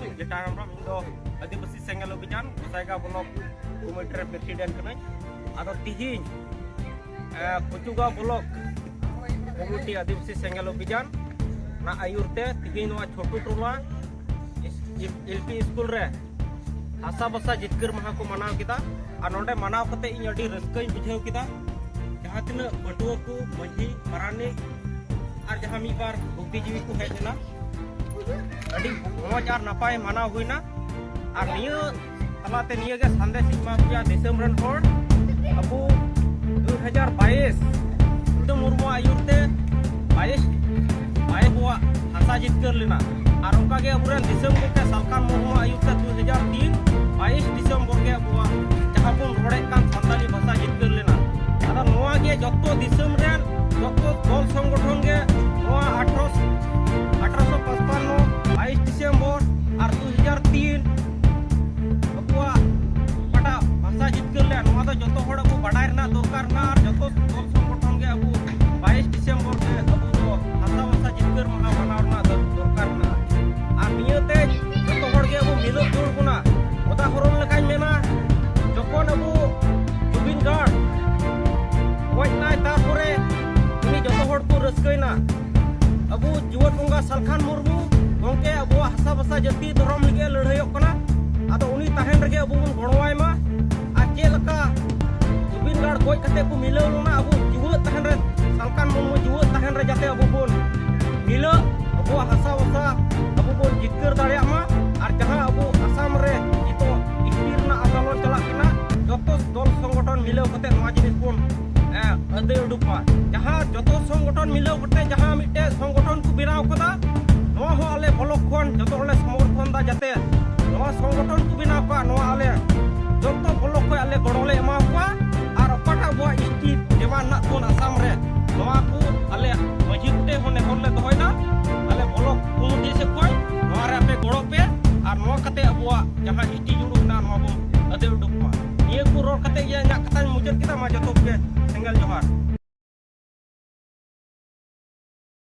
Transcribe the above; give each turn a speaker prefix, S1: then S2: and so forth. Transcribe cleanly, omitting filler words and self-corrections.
S1: Jetaram Indo Adipasi Sengal Obijan, Saga Bolok, Kumeter Presiden Kene, atau Tijin, Putuga Bolok, Komuniti Adipasi Sengal Obijan, Na Ayurte, Tijin wa Chotu Tula, LP School Re, Asa Basa Jitkir Mahaku Manaw kita, Anonde Manaw Kate in Yadi Reskain Bujau kita, Jahatina Batuaku, Maji, Marani, Arjahami Bar, Bukti Jiwiku Hejena. Adi moj ar napai mana huina ar niya talate niya ge sandesh ima puya Desember hor abu 2022 Udo Murmu ayurte 22 buwa hasa jitkar lena ar onka ge aburen Desember ke Salkan Murmu ayurte 2003 22 Desember ge buwa jaha bun rode kan santali bhasa jitkar lena ada noa ge jotto Desember jotto dol সংগঠন ge noa 1855 22 Desember R 2003 abuwa pata bhasa jitkar le noa do joto hor abu badai rena dorkar na ar joto dol সংগঠন ge abu 22 Desember ge abu do hasa bhasa jitkar maha banaw na dorkar na ar niyate joto hor ge abu milok jor buna udahoron lekai mena jokon abu Jubin Guard goj nai tarpore ini joto hor ko raskaina abu Jiwat Bongga Salkhan Murmu gongke abu hasa basa jati dorom lege ladhaiyok kana ado uni tahen rege abu bun gorowai ma ar chelaka Jubin Guard goj kate ko milaw luna abu Jiwat tahen re Salkhan Murmu Jiwat tahen re jate abu bun mila abu hasa basa abu bun jitkar dareyak ma ar jaha abu Asam re ito istirna andolon chalak kena joto dol সংগঠন milaw kate noa jinis bun ade uduk ma jaha joto সংগঠন milaw kate jaha mite সংগঠন ku binaw kada noa ho ale bolok khon joto ole samorthon da jate noa সংগঠন ku binaw ka noa ale joto bolok ko ale gorole ema ko ar opata bo istit dewan na ton Asam re